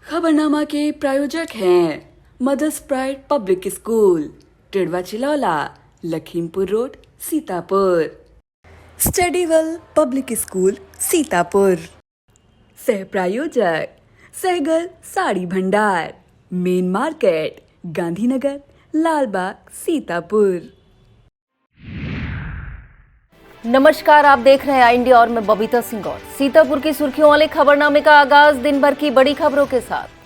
खबरनामा के प्रायोजक हैं Mother's Pride Public School, Tidwa Chilaula, Lakhimpur road, Sitapur. Studywell Public School, Sitapur. सह प्रायोजक सहगल साड़ी भंडार, मेन मार्केट, गांधीनगर, लालबाग, सीतापुर। नमस्कार, आप देख रहे हैं इंडिया और मैं बबीता सिंह। और सीतापुर की सुर्खियों वाले खबरनामे का आगाज दिन भर की बड़ी खबरों के साथ।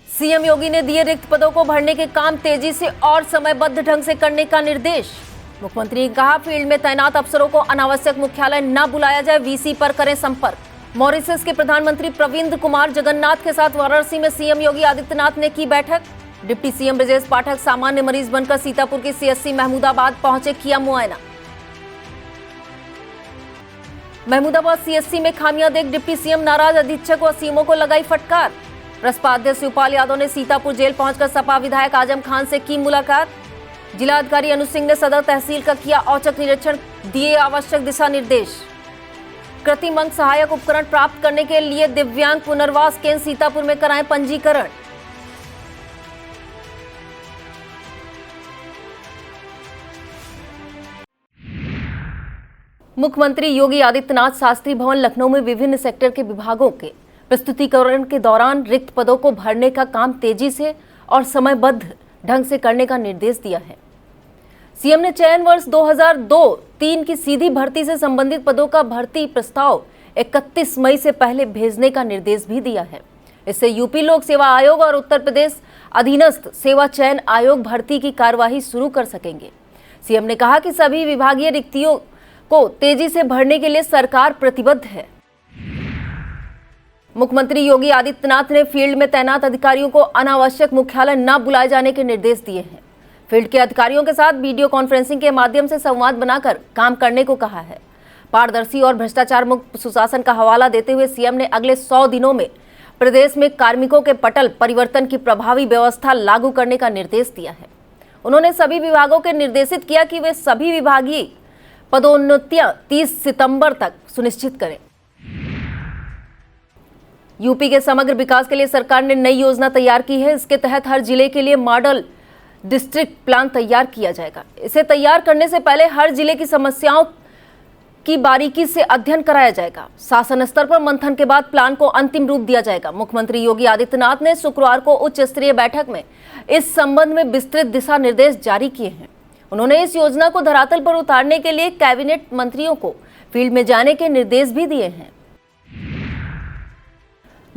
सीएम योगी ने दिए रिक्त पदों को भरने के काम तेजी से और समयबद्ध ढंग से करने का निर्देश। मुख्यमंत्री ने कहा, फील्ड में तैनात अफसरों को अनावश्यक मुख्यालय न बुलाया जाए, वीसी पर करें संपर्क। मॉरिशस के प्रधानमंत्री प्रविंद कुमार जगन्नाथ के साथ वाराणसी में सीएम योगी आदित्यनाथ ने की बैठक। डिप्टी सीएम ब्रजेश पाठक सामान्य मरीज बनकर सीतापुर की सीएससी महमूदाबाद पहुंचे, किया मुआयना। महमूदाबाद सीएससी में खामियां देख डिप्टी सीएम नाराज, अधीक्षक व सीएमओ को लगाई फटकार। प्रसपा अध्यक्ष शिवपाल यादव ने सीतापुर जेल पहुंचकर सपा विधायक आजम खान से की मुलाकात। जिलाधिकारी अनुज सिंह ने सदर तहसील का किया औचक निरीक्षण, दिए आवश्यक दिशा निर्देश। कृत्रिम अंग सहायक उपकरण प्राप्त करने के लिए दिव्यांग पुनर्वास केंद्र सीतापुर में कराएं पंजीकरण। मुख्यमंत्री योगी आदित्यनाथ शास्त्री भवन लखनऊ में विभिन्न सेक्टर के विभागों के प्रस्तुतिकरण के दौरान रिक्त पदों को भरने का काम तेजी से और समयबद्ध ढंग से करने का निर्देश दिया है। सीएम ने चयन वर्ष 2002-3 की सीधी भर्ती से संबंधित पदों का भर्ती प्रस्ताव 31 मई से पहले भेजने का निर्देश भी दिया है। इससे यूपी लोक सेवा आयोग और उत्तर प्रदेश अधीनस्थ सेवा चयन आयोग भर्ती की कार्यवाही शुरू कर सकेंगे। सीएम ने कहा कि सभी विभागीय रिक्तियों को तेजी से भरने के लिए सरकार प्रतिबद्ध है। मुख्यमंत्री योगी आदित्यनाथ ने फील्ड में तैनात अधिकारियों को अनावश्यक मुख्यालय न बुलाए जाने के निर्देश दिए हैं। फील्ड के अधिकारियों के साथ वीडियो कॉन्फ्रेंसिंग के माध्यम से संवाद बनाकर काम करने को कहा है। पारदर्शी और भ्रष्टाचार मुक्त सुशासन का हवाला देते हुए सीएम ने अगले 100 दिनों में प्रदेश में कार्मिकों के पटल परिवर्तन की प्रभावी व्यवस्था लागू करने का निर्देश दिया है। उन्होंने सभी विभागों के निर्देशित किया कि वे सभी विभागीय पदोन्नतियां 30 सितंबर तक सुनिश्चित करें। यूपी के समग्र विकास के लिए सरकार ने नई योजना तैयार की है। इसके तहत हर जिले के लिए मॉडल डिस्ट्रिक्ट प्लान तैयार किया जाएगा। इसे तैयार करने से पहले हर जिले की समस्याओं की बारीकी से अध्ययन कराया जाएगा। शासन स्तर पर मंथन के बाद प्लान को अंतिम रूप दिया जाएगा। मुख्यमंत्री योगी आदित्यनाथ ने शुक्रवार को उच्च स्तरीय बैठक में इस संबंध में विस्तृत दिशा निर्देश जारी किए हैं। उन्होंने इस योजना को धरातल पर उतारने के लिए कैबिनेट मंत्रियों को फील्ड में जाने के निर्देश भी दिए हैं।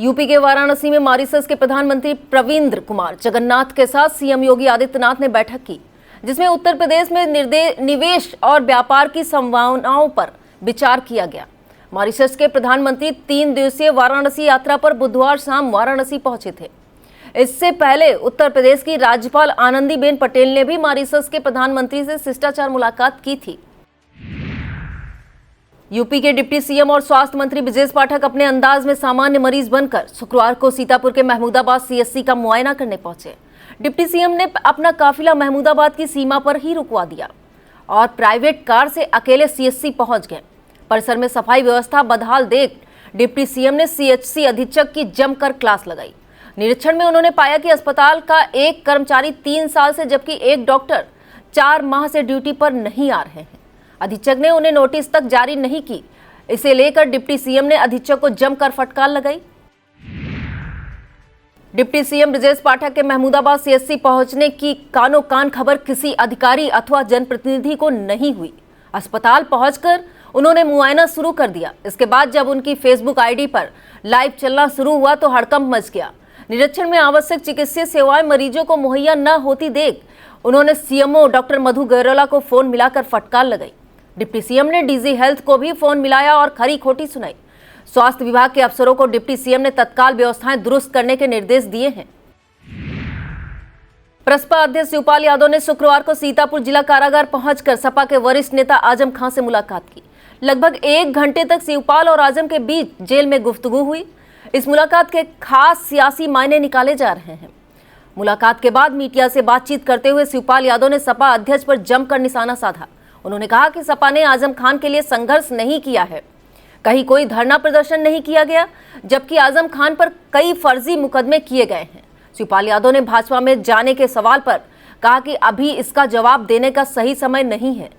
यूपी के वाराणसी में मॉरिशस के प्रधानमंत्री प्रविंद कुमार जगन्नाथ के साथ सीएम योगी आदित्यनाथ ने बैठक की, जिसमें उत्तर प्रदेश में निवेश और व्यापार की संभावनाओं पर विचार किया गया। मॉरिशस के प्रधानमंत्री 3 दिवसीय वाराणसी यात्रा पर बुधवार शाम वाराणसी पहुंचे थे। इससे पहले उत्तर प्रदेश की राज्यपाल आनंदीबेन पटेल ने भी मॉरिशस के प्रधानमंत्री से शिष्टाचार मुलाकात की थी। यूपी के डिप्टी सीएम और स्वास्थ्य मंत्री ब्रजेश पाठक अपने अंदाज में सामान्य मरीज बनकर शुक्रवार को सीतापुर के महमूदाबाद सीएससी का मुआयना करने पहुंचे। डिप्टी सीएम ने अपना काफिला महमूदाबाद की सीमा पर ही रुकवा दिया और प्राइवेट कार से अकेले सीएससी पहुंच गए। परिसर में सफाई व्यवस्था बदहाल देख डिप्टी सीएम ने सीएचसी अधीक्षक की जमकर क्लास लगाई। निरीक्षण में उन्होंने पाया कि अस्पताल का एक कर्मचारी 3 साल से जबकि एक डॉक्टर 4 माह से ड्यूटी पर नहीं आ रहे हैं। अधीक्षक ने उन्हें नोटिस तक जारी नहीं की। इसे लेकर डिप्टी सीएम ने अधीक्षक को जमकर फटकार लगाई। डिप्टी सीएम ब्रजेश पाठक के महमूदाबाद सीएससी पहुंचने की कानो कान खबर किसी अधिकारी अथवा जनप्रतिनिधि को नहीं हुई। अस्पताल पहुंचकर उन्होंने मुआयना शुरू कर दिया। इसके बाद जब उनकी फेसबुक आईडी पर लाइव चलना शुरू हुआ तो हड़कंप मच गया। निरीक्षण में आवश्यक चिकित्सीय सेवाएं मरीजों को मुहैया न होती देख उन्होंने सीएमओ डॉक्टर मधु गैरोला को फोन मिलाकर फटकार लगाई। डिप्टी सीएम ने डीजी हेल्थ को भी फोन मिलाया और खरी खोटी सुनाई। स्वास्थ्य विभाग के अफसरों को डिप्टी सीएम ने तत्काल व्यवस्थाएं दुरुस्त करने के निर्देश दिए हैं। प्रसपा अध्यक्ष शिवपाल यादव ने शुक्रवार को सीतापुर जिला कारागार पहुंचकर सपा के वरिष्ठ नेता आजम खान से मुलाकात की। लगभग 1 घंटे तक शिवपाल और आजम के बीच जेल में गुफ्तगू हुई। इस मुलाकात के खास सियासी मायने निकाले जा रहे हैं। मुलाकात के बाद मीडिया से बातचीत करते हुए शिवपाल यादव ने सपा अध्यक्ष पर जमकर निशाना साधा। उन्होंने कहा कि सपा ने आजम खान के लिए संघर्ष नहीं किया है, कहीं कोई धरना प्रदर्शन नहीं किया गया, जबकि आजम खान पर कई फर्जी मुकदमे किए गए हैं। शिवपाल यादव ने भाजपा में जाने के सवाल पर कहा कि अभी इसका जवाब देने का सही समय नहीं है।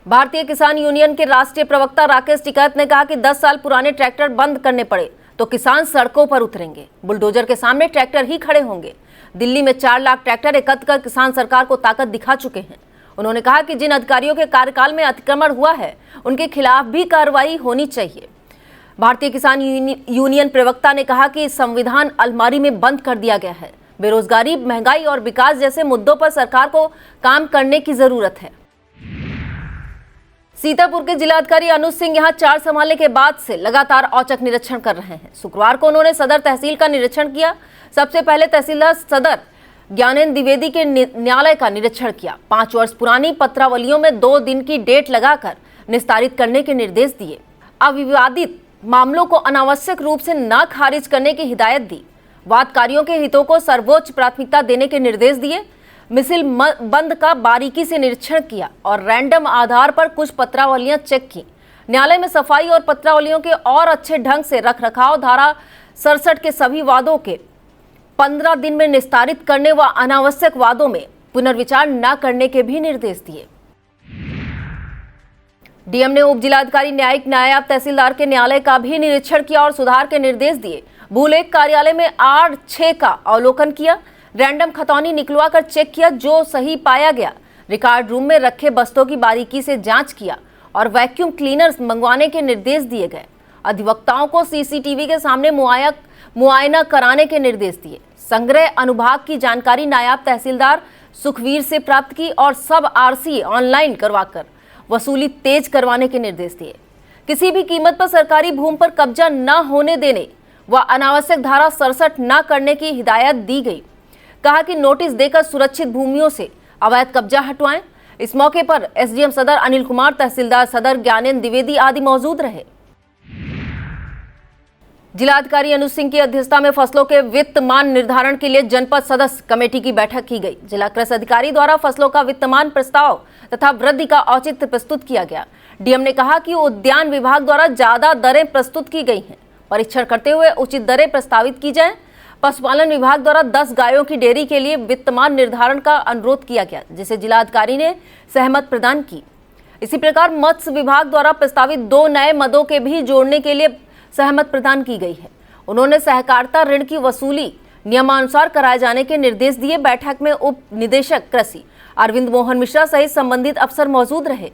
भारतीय किसान यूनियन के राष्ट्रीय प्रवक्ता राकेश टिकैत ने कहा कि 10 साल पुराने ट्रैक्टर बंद करने पड़े तो किसान सड़कों पर उतरेंगे, बुलडोजर के सामने ट्रैक्टर ही खड़े होंगे। दिल्ली में 4 लाख ट्रैक्टर एकत्र कर किसान सरकार को ताकत दिखा चुके हैं। उन्होंने कहा कि जिन अधिकारियों के कार्यकाल में अतिक्रमण हुआ है उनके खिलाफ भी कार्रवाई होनी चाहिए। भारतीय किसान यूनियन प्रवक्ता ने कहा कि संविधान अलमारी में बंद कर दिया गया है। बेरोजगारी, महंगाई और विकास जैसे मुद्दों पर सरकार को काम करने की जरूरत है। सीतापुर के जिलाधिकारी अनुज सिंह यहां 4 संभालने के बाद से लगातार औचक निरीक्षण कर रहे हैं। शुक्रवार को उन्होंने सदर तहसील का निरीक्षण किया। सबसे पहले तहसीलदार सदर ज्ञानेंद्र द्विवेदी के न्यायालय का निरीक्षण किया। 5 वर्ष पुरानी पत्रावलियों में 2 दिन की डेट लगाकर निस्तारित करने के निर्देश दिए। अविवादित मामलों को अनावश्यक रूप से न खारिज करने की हिदायत दी। वादकारियों के हितों को सर्वोच्च प्राथमिकता देने के निर्देश दिए। मिसिल बंद का बारीकी से निरीक्षण किया और रैंडम आधार पर कुछ पत्रावलियां चेक की। न्यायालय में सफाई और पत्रावलियों के और अच्छे ढंग से रखरखाव, धारा 67 के सभी वादों के 15 दिन में निस्तारित करने व अनावश्यक वादों में पुनर्विचार न करने के भी निर्देश दिए। डीएम ने उप जिलाधिकारी न्यायिक नायब तहसीलदार के न्यायालय का भी निरीक्षण किया और सुधार के निर्देश दिए। भूलेख कार्यालय में 8-6 का अवलोकन किया। रैंडम खतौनी निकलवा कर चेक किया, जो सही पाया गया। रिकॉर्ड रूम में रखे बस्तों की बारीकी से जांच किया और वैक्यूम क्लीनर्स मंगवाने के निर्देश दिए गए। अधिवक्ताओं को सीसीटीवी के सामने मुआयना कराने के निर्देश दिए। संग्रह अनुभाग की जानकारी नायब तहसीलदार सुखवीर से प्राप्त की और सब आरसी ऑनलाइन करवाकर वसूली तेज करवाने के निर्देश दिए। किसी भी कीमत पर सरकारी भूमि पर कब्जा न होने देने व अनावश्यक धारा 67 न करने की हिदायत दी गई। कहा कि नोटिस देकर सुरक्षित भूमियों से अवैध कब्जा हटवाएं। इस मौके पर एसडीएम सदर अनिल कुमार, तहसीलदार सदर ज्ञानेंद्र द्विवेदी आदि मौजूद रहे। जिलाधिकारी अनुज सिंह की अध्यक्षता में फसलों के वित्तमान निर्धारण के लिए जनपद सदस्य कमेटी की बैठक की गई। जिला कृषि अधिकारी द्वारा फसलों का वित्तमान प्रस्ताव तथा वृद्धि का औचित्य प्रस्तुत किया गया। डीएम ने कहा कि उद्यान विभाग द्वारा ज्यादा दरें प्रस्तुत की गई हैं, परीक्षण करते हुए उचित दरें प्रस्तावित की जाएं। पशुपालन विभाग द्वारा 10 गायों की डेयरी के लिए वित्तमान निर्धारण का अनुरोध किया गया, जिसे जिलाधिकारी ने सहमति प्रदान की। इसी प्रकार मत्स्य विभाग द्वारा प्रस्तावित 2 नए मदों के भी जोड़ने के लिए सहमति प्रदान की गई है। उन्होंने सहकारिता ऋण की वसूली नियमानुसार कराए जाने के निर्देश दिए। बैठक में उप निदेशक कृषि अरविंद मोहन मिश्रा सहित संबंधित अफसर मौजूद रहे।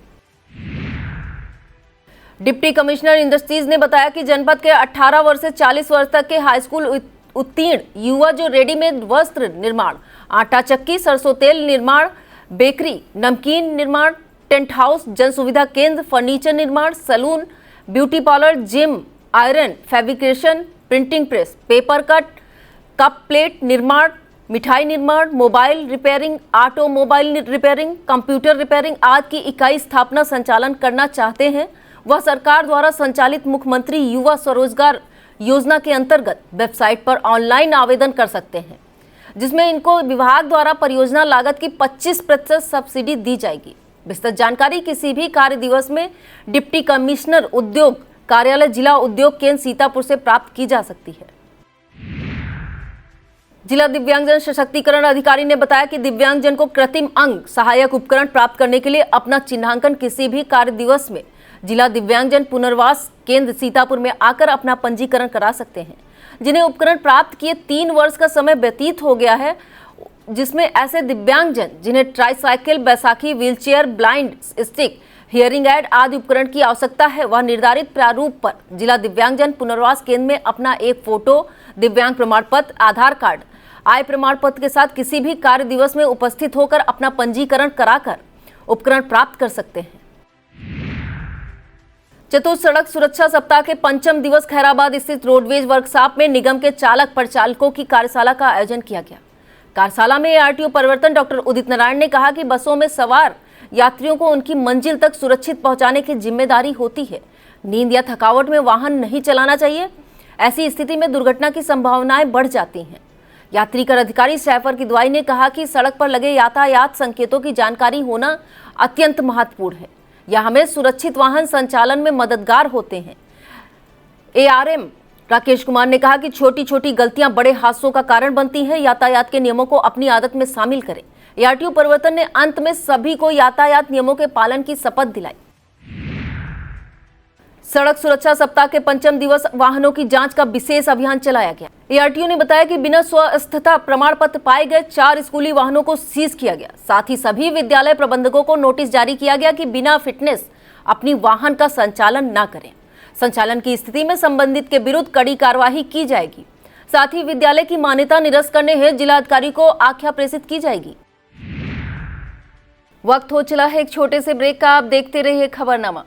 डिप्टी कमिश्नर इंडस्ट्रीज ने बताया कि जनपद के 18 वर्ष से 40 वर्ष तक के हाई स्कूल उत्तीर्ण युवा जो रेडीमेड वस्त्र निर्माण, आटा चक्की, सरसों तेल निर्माण, बेकरी, नमकीन निर्माण, टेंट हाउस, जन सुविधा केंद्र, फर्नीचर निर्माण, saloon, beauty parlour, gym, iron, fabrication, printing press, paper cut, cup plate निर्माण, मिठाई निर्माण, mobile repairing, automobile repairing, computer repairing आदि की इकाई स्थापना संचालन करना चाहते हैं, वह सरकार द्वारा संचालित मुख्यमंत्री युवा स्वरोजगार योजना के अंतर्गत वेबसाइट पर ऑनलाइन आवेदन कर सकते हैं, जिसमें इनको विभाग द्वारा परियोजना लागत की 25% सब्सिडी दी जाएगी। विस्तृत जानकारी किसी भी कार्य दिवस में डिप्टी कमिश्नर उद्योग कार्यालय जिला उद्योग केंद्र सीतापुर से प्राप्त की जा सकती है। जिला दिव्यांगजन सशक्तिकरण अधिकारी ने बताया कि दिव्यांगजन को कृत्रिम अंग सहायक उपकरण प्राप्त करने के लिए अपना चिन्हांकन किसी भी कार्य दिवस में जिला दिव्यांगजन पुनर्वास केंद्र सीतापुर में आकर अपना पंजीकरण करा सकते हैं। जिन्हें उपकरण प्राप्त किए 3 वर्ष का समय व्यतीत हो गया है, जिसमें ऐसे दिव्यांगजन जिन्हें tricycle, Baisakhi, wheelchair, blind stick, hearing aid आदि उपकरण की आवश्यकता है, वह निर्धारित प्रारूप पर जिला दिव्यांगजन पुनर्वास केंद्र में अपना एक फोटो, दिव्यांग प्रमाण पत्र, आधार कार्ड, आय प्रमाण पत्र के साथ किसी भी कार्य दिवस में उपस्थित होकर अपना पंजीकरण कराकर उपकरण प्राप्त कर सकते हैं। चतुर्थ सड़क सुरक्षा सप्ताह के 5म दिवस खैराबाद स्थित रोडवेज वर्कशॉप में निगम के चालक परिचालकों की कार्यशाला का आयोजन किया गया। कार्यशाला में आरटीओ परिवर्तन डॉक्टर उदित नारायण ने कहा कि बसों में सवार यात्रियों को उनकी मंजिल तक सुरक्षित पहुंचाने की जिम्मेदारी होती है। नींद या थकावट में वाहन नहीं चलाना चाहिए। ऐसी स्थिति में दुर्घटना की संभावनाएं बढ़ जाती हैं। यात्री कर अधिकारी सैफर की दुआई ने कहा कि सड़क पर लगे यातायात संकेतों की जानकारी होना अत्यंत महत्वपूर्ण है। यह हमें सुरक्षित वाहन संचालन में मददगार होते हैं। एआरएम राकेश कुमार ने कहा कि छोटी छोटी गलतियां बड़े हादसों का कारण बनती हैं। यातायात के नियमों को अपनी आदत में शामिल करें। आरटीओ परिवर्तन ने अंत में सभी को यातायात नियमों के पालन की शपथ दिलाई। सड़क सुरक्षा सप्ताह के 5म दिवस वाहनों की जांच का विशेष अभियान चलाया गया। आरटीओ ने बताया कि बिना स्वस्थता प्रमाण पत्र पाए गए 4 स्कूली वाहनों को सीज किया गया। साथ ही सभी विद्यालय प्रबंधकों को नोटिस जारी किया गया कि बिना फिटनेस अपनी वाहन का संचालन न करें। संचालन की स्थिति में संबंधित के विरुद्ध कड़ी कार्रवाई की जाएगी। साथ ही विद्यालय की मान्यता निरस्त करने हेतु जिलाधिकारी को आख्या प्रेषित की जाएगी। वक्त हो चला है एक छोटे से ब्रेक का। आप देखते रहिए खबरनामा।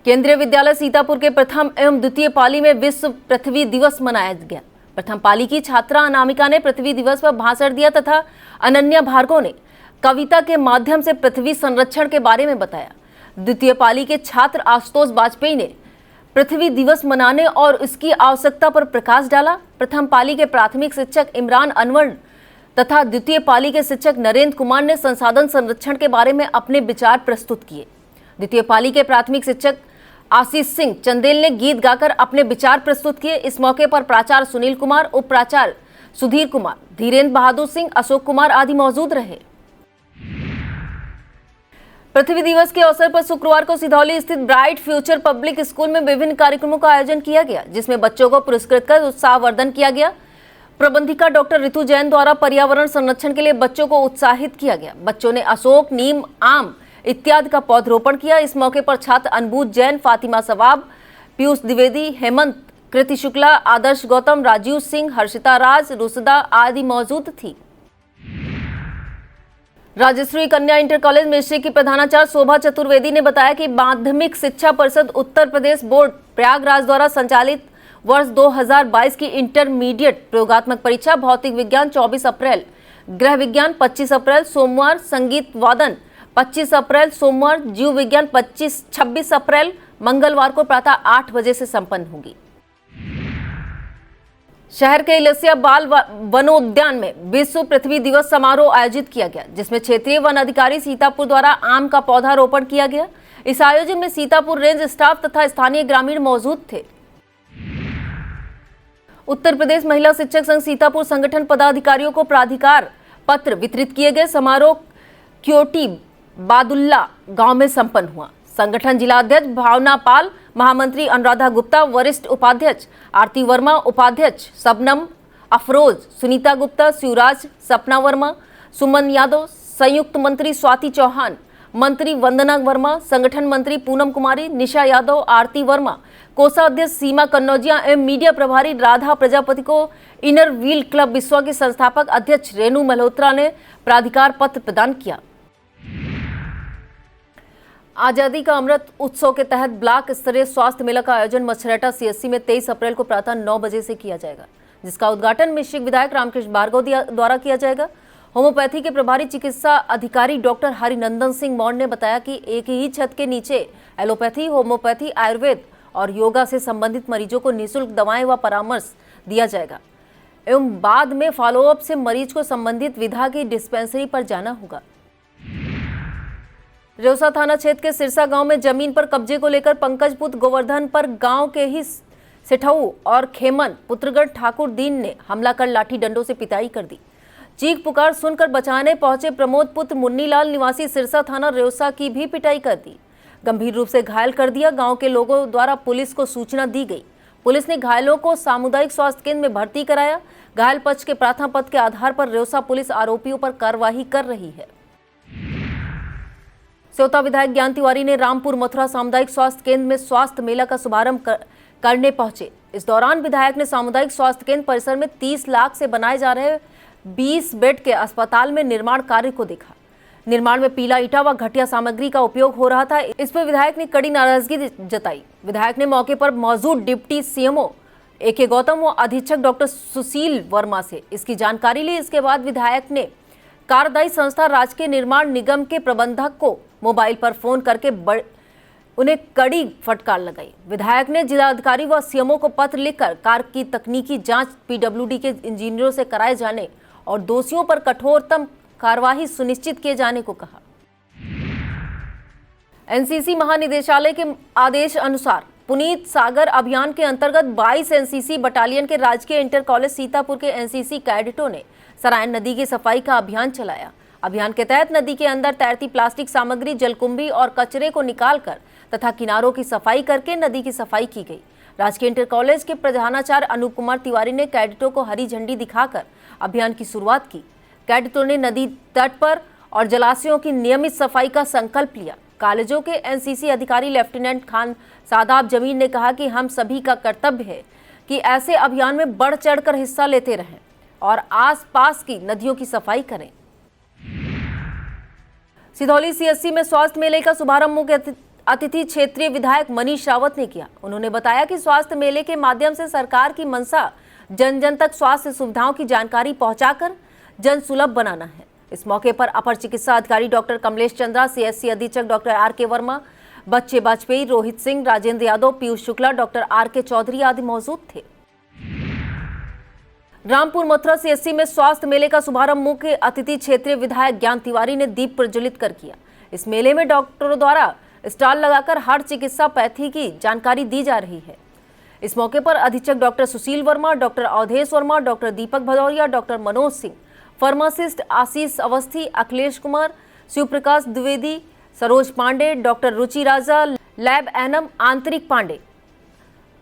केंद्रीय विद्यालय सीतापुर के प्रथम एवं द्वितीय पाली में विश्व पृथ्वी दिवस मनाया गया। प्रथम पाली की छात्रा अनामिका ने पृथ्वी दिवस पर भाषण दिया तथा अनन्या भार्गव ने कविता के माध्यम से पृथ्वी संरक्षण के बारे में बताया। द्वितीय पाली के छात्र आशुतोष वाजपेयी ने पृथ्वी दिवस मनाने और इसकी आवश्यकता पर प्रकाश डाला। प्रथम पाली के प्राथमिक शिक्षक इमरान अनवर तथा द्वितीय पाली के शिक्षक नरेंद्र कुमार ने संसाधन संरक्षण के बारे में अपने विचार प्रस्तुत किए। द्वितीय पाली के प्राथमिक शिक्षक आशीष सिंह चंदेल ने गीत गाकर अपने विचार प्रस्तुत किए। इस मौके पर प्राचार्य सुनील कुमार, उप प्राचार्य सुधीर कुमार, धीरेन्द्र बहादुर सिंह, अशोक कुमार आदि मौजूद रहे। पृथ्वी दिवस के अवसर पर शुक्रवार को सिधौली स्थित ब्राइट फ्यूचर पब्लिक स्कूल में विभिन्न कार्यक्रमों का आयोजन किया गया, जिसमें बच्चों को पुरस्कृत कर उत्साहवर्धन किया गया। प्रबंधिका डॉक्टर ऋतु जैन द्वारा पर्यावरण संरक्षण के लिए बच्चों को उत्साहित किया गया। बच्चों ने अशोक, नीम, आम इत्यादि का पौधरोपण किया। इस मौके पर छात्र अनबूज जैन, फातिमा सवाब, पीयूष द्विवेदी, हेमंत, कृति शुक्ला, आदर्श गौतम, राजीव सिंह, हर्षिता राज, रुसदा आदि मौजूद थी। राजश्री कन्या इंटर कॉलेज मिश्री की प्रधानाचार्य शोभा चतुर्वेदी ने बताया कि माध्यमिक शिक्षा परिषद उत्तर प्रदेश बोर्ड प्रयागराज द्वारा संचालित वर्ष 2022 की इंटरमीडिएट प्रयोगात्मक परीक्षा भौतिक विज्ञान 24 अप्रैल, गृह विज्ञान 25 अप्रैल सोमवार, संगीत वादन 25 अप्रैल सोमवार, जीव विज्ञान 26 अप्रैल मंगलवार को प्रातः 8 बजे से संपन्न होगी। शहर के इलसिया बाल वनोद्यान में विश्व पृथ्वी दिवस समारोह आयोजित किया गया, जिसमें क्षेत्रीय वन अधिकारी सीतापुर द्वारा आम का पौधा रोपण किया गया। इस आयोजन में सीतापुर रेंज स्टाफ तथा स्थानीय ग्रामीण मौजूद थे। उत्तर प्रदेश महिला शिक्षक संघ सीतापुर संगठन पदाधिकारियों को प्राधिकार पत्र वितरित किए गए। समारोह क्योटी बादुल्ला गांव में संपन्न हुआ। संगठन जिला अध्यक्ष भावना पाल, महामंत्री अनुराधा गुप्ता, वरिष्ठ उपाध्यक्ष आरती वर्मा, उपाध्यक्ष सबनम अफरोज, सुनीता गुप्ता, शिवराज, सपना वर्मा, सुमन यादव, संयुक्त मंत्री स्वाति चौहान, मंत्री वंदना वर्मा, संगठन मंत्री पूनम कुमारी, निशा यादव, आरती वर्मा, कोषाध्यक्ष सीमा कन्नौजिया एवं मीडिया प्रभारी राधा प्रजापति को इनर व्हील क्लब विश्वा के संस्थापक अध्यक्ष रेणु मल्होत्रा ने प्राधिकार पत्र प्रदान किया। आजादी का अमृत उत्सव के तहत ब्लॉक स्तरीय स्वास्थ्य मेला का आयोजन मछरेटा सीएससी में 23 अप्रैल को प्रातः 9 बजे से किया जाएगा, जिसका उद्घाटन मिश्रिक विधायक रामकृष्ण भार्गव द्वारा किया जाएगा। होम्योपैथी के प्रभारी चिकित्सा अधिकारी डॉक्टर हरिनंदन सिंह मौर्य ने बताया कि एक ही छत के नीचे एलोपैथी, होम्योपैथी, आयुर्वेद और योगा से संबंधित मरीजों को निःशुल्क दवाएं व परामर्श दिया जाएगा एवं बाद में फॉलोअप से मरीज को संबंधित विधा की डिस्पेंसरी पर जाना होगा। रेउसा थाना क्षेत्र के सिरसा गांव में जमीन पर कब्जे को लेकर पंकज पुत्र गोवर्धन पर गांव के ही सेठऊ और खेमन पुत्रगढ़ ठाकुर दीन ने हमला कर लाठी डंडों से पिटाई कर दी। चीख पुकार सुनकर बचाने पहुंचे प्रमोद पुत्र मुन्नीलाल निवासी सिरसा थाना रेउसा की भी पिटाई कर दी, गंभीर रूप से घायल कर दिया। गांव के लोगों द्वारा पुलिस को सूचना दी गई। पुलिस ने घायलों को सामुदायिक स्वास्थ्य केंद्र में भर्ती कराया। घायल पक्ष के प्रार्थना पत्र के आधार पर रेउसा पुलिस आरोपियों पर कार्रवाई कर रही है। सेवता विधायक ज्ञान तिवारी ने रामपुर मथुरा सामुदायिक स्वास्थ्य केंद्र में स्वास्थ्य मेला का शुभारंभ करने पहुंचे। इस दौरान विधायक ने सामुदायिक स्वास्थ्य केंद्र परिसर में 30 लाख से बनाए जा रहे 20 बेड के अस्पताल में निर्माण कार्य को देखा। निर्माण में पीला ईटा व घटिया सामग्री का उपयोग हो रहा था। इस पर विधायक ने कड़ी नाराजगी जताई। विधायक ने मौके पर मौजूद डिप्टी सीएमओ AK गौतम व अधीक्षक डॉक्टर सुशील वर्मा से इसकी जानकारी ली। इसके बाद विधायक ने कार्यदायी संस्था राजकीय निर्माण निगम के प्रबंधक को मोबाइल पर फोन करके उन्हें कड़ी फटकार लगाई। विधायक ने जिलाधिकारी व सीएमओ को पत्र लिखकर कार की तकनीकी जांच PWD के इंजीनियरों से कराए जाने और दोषियों पर कठोरतम कार्यवाही सुनिश्चित किए जाने को कहा। NCC महानिदेशालय के आदेश अनुसार पुनीत सागर अभियान के अंतर्गत 22 NCC बटालियन के राजकीय इंटर कॉलेज सीतापुर के NCC कैडेटों ने सरायन नदी की सफाई का अभियान चलाया। अभियान के तहत नदी के अंदर तैरती प्लास्टिक सामग्री, जलकुंभी और कचरे को निकालकर तथा किनारों की सफाई करके नदी की सफाई की गई। राजकीय इंटर कॉलेज के प्रधानाचार्य अनूप कुमार तिवारी ने कैडेटों को हरी झंडी दिखाकर अभियान की शुरुआत की। कैडेटों ने नदी तट पर और जलाशयों की नियमित सफाई का संकल्प लिया। कॉलेजों के NCC अधिकारी लेफ्टिनेंट खान सादाब जमीन ने कहा कि हम सभी का कर्तव्य है कि ऐसे अभियान में बढ़ चढ़कर हिस्सा लेते रहें और आसपास की नदियों की सफाई करें। सिधौली CSC में स्वास्थ्य मेले का शुभारंभ मुख्य अतिथि क्षेत्रीय विधायक मनीष रावत ने किया। उन्होंने बताया कि स्वास्थ्य मेले के माध्यम से सरकार की मंशा जन जन तक स्वास्थ्य सुविधाओं की जानकारी पहुंचाकर जन सुलभ बनाना है। इस मौके पर अपर चिकित्सा अधिकारी डॉक्टर कमलेश चंद्रा, CSC अधीक्षक डॉक्टर RK वर्मा, बच्चे वाजपेयी, रोहित सिंह, राजेंद्र यादव, पीयूष शुक्ला, डॉक्टर RK चौधरी आदि मौजूद थे। रामपुर मथुरा सीएससी में स्वास्थ्य मेले का शुभारंभ मुख्य अतिथि क्षेत्रीय विधायक ज्ञान तिवारी ने दीप प्रज्वलित कर किया। इस मेले में डॉक्टरों द्वारा स्टॉल लगाकर हर चिकित्सा पैथी की जानकारी दी जा रही है। इस मौके पर अधीक्षक डॉक्टर सुशील वर्मा, डॉक्टर अवधेश वर्मा, डॉक्टर दीपक भदौरिया, डॉक्टर मनोज सिंह, फार्मासिस्ट आशीष अवस्थी, अखिलेश कुमार, शिवप्रकाश द्विवेदी, सरोज पांडे, डॉक्टर रुचि राजा, लैब एनम आंतरिक पांडे,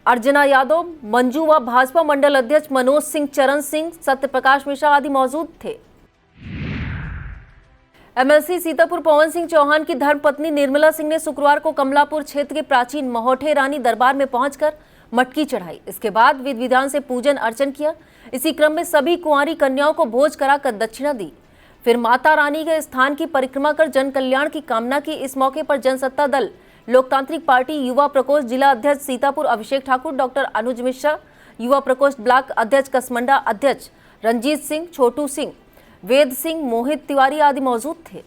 अर्चना यादव, मंजू व भाजपा मंडल अध्यक्ष मनोज सिंह, चरण सिंह, सत्यप्रकाश मिश्रा आदि मौजूद थे। एमएलसी सीतापुर पवन सिंह चौहान की धर्मपत्नी निर्मला सिंह ने शुक्रवार को कमलापुर क्षेत्र के प्राचीन महोठे रानी दरबार में पहुंचकर मटकी चढ़ाई। इसके बाद विधि विधान से पूजन अर्चन किया। इसी क्रम में सभी कुंवारी कन्याओं को भोज कराकर दक्षिणा दी। फिर माता रानी के स्थान की परिक्रमा कर जन कल्याण की कामना की। इस मौके पर जनसत्ता दल लोकतांत्रिक पार्टी युवा प्रकोष्ठ जिला अध्यक्ष सीतापुर अभिषेक ठाकुर, डॉक्टर अनुज मिश्रा, युवा प्रकोष्ठ ब्लॉक अध्यक्ष कसमंडा अध्यक्ष रंजीत सिंह, छोटू सिंह, वेद सिंह, मोहित तिवारी आदि मौजूद थे।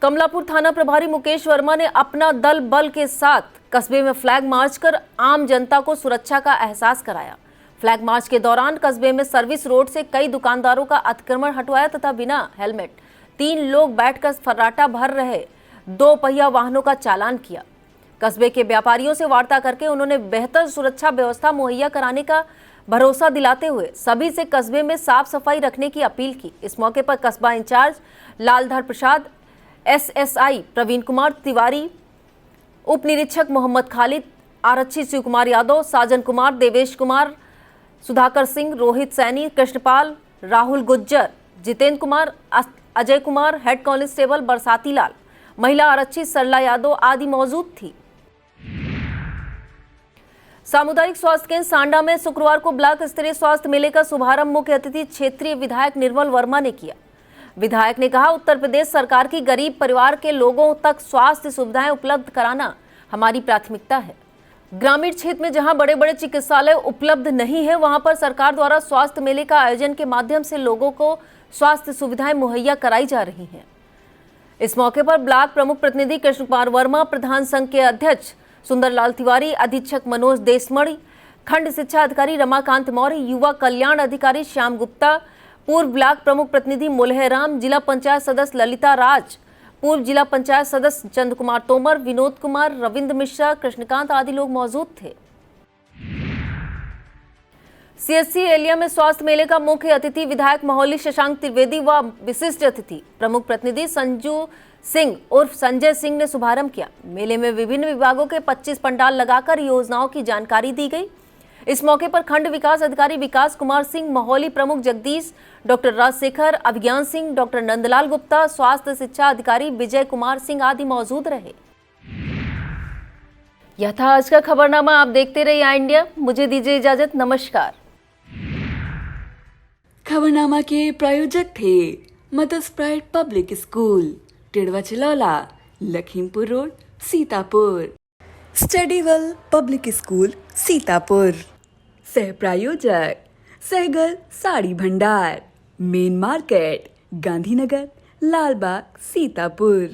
कमलापुर थाना प्रभारी मुकेश वर्मा ने अपना दल बल के साथ कस्बे में फ्लैग मार्च कर आम जनता को सुरक्षा का एहसास कराया। फ्लैग मार्च के दौरान कस्बे में सर्विस रोड से कई दुकानदारों का अतिक्रमण हटवाया तथा बिना हेलमेट 3 लोग बैठकर फर्राटा भर रहे 2 पहिया वाहनों का चालान किया। कस्बे के व्यापारियों से वार्ता करके उन्होंने बेहतर सुरक्षा व्यवस्था मुहैया कराने का भरोसा दिलाते हुए सभी से कस्बे में साफ सफाई रखने की अपील की। इस मौके पर कस्बा इंचार्ज लालधर प्रसाद, एसएसआई प्रवीण कुमार तिवारी, उप निरीक्षक मोहम्मद खालिद, आरक्षी शिव कुमार यादव, साजन कुमार, देवेश कुमार, सुधाकर सिंह, रोहित सैनी, कृष्णपाल, राहुल गुज्जर, जितेंद्र कुमार, अजय कुमार, हेड कांस्टेबल बरसाती लाल, महिला आरक्षी सरला यादव आदि मौजूद थी। सामुदायिक स्वास्थ्य केंद्र सांडा में शुक्रवार को ब्लॉक स्तरीय स्वास्थ्य मेले का शुभारंभ मुख्य अतिथि क्षेत्रीय विधायक निर्मल वर्मा ने किया। विधायक ने कहा, उत्तर प्रदेश सरकार की गरीब परिवार के लोगों तक स्वास्थ्य सुविधाएं उपलब्ध कराना हमारी प्राथमिकता है। ग्रामीण क्षेत्र में जहां बड़े बड़े चिकित्सालय उपलब्ध नहीं है, वहां पर सरकार द्वारा स्वास्थ्य मेले का आयोजन के माध्यम से लोगों को स्वास्थ्य सुविधाएं मुहैया कराई जा रही हैं। इस मौके पर ब्लॉक प्रमुख प्रतिनिधि कृष्ण कुमार वर्मा, प्रधान संघ के अध्यक्ष सुंदरलाल तिवारी, अधीक्षक मनोज देशमणि, खंड शिक्षा अधिकारी रमाकांत मौर्य, युवा कल्याण अधिकारी श्याम गुप्ता, पूर्व ब्लॉक प्रमुख प्रतिनिधि मुल्हेराम, जिला पंचायत सदस्य ललिता राज, पूर्व जिला पंचायत सदस्य चंद कुमार तोमर, विनोद कुमार, रविंद्र मिश्रा, कृष्णकांत आदि लोग मौजूद थे। सीएससी एलिया में स्वास्थ्य मेले का मुख्य अतिथि विधायक महोली शशांक त्रिवेदी व विशिष्ट अतिथि प्रमुख प्रतिनिधि संजू सिंह उर्फ संजय सिंह ने शुभारंभ किया। मेले में विभिन्न विभागों के 25 पंडाल लगाकर योजनाओं की जानकारी दी गई। इस मौके पर खंड विकास अधिकारी विकास कुमार सिंह, महोली प्रमुख जगदीश, डॉक्टर राजशेखर, अभिज्ञान सिंह, डॉक्टर नंदलाल गुप्ता, स्वास्थ्य शिक्षा अधिकारी विजय कुमार सिंह आदि मौजूद रहे। यह था आज का खबरनामा। आप देखते रहिए आई इंडिया। मुझे दीजिए इजाजत। नमस्कार। खबरनामा के प्रायोजक थे Mother's Pride Public School, Tidwa Chilaula, Lakhimpur road, Sitapur. Studywell Public School, Sitapur. सह प्रायोजक सहगल साड़ी भंडार, मेन मार्केट, गांधीनगर, लालबाग, सीतापुर।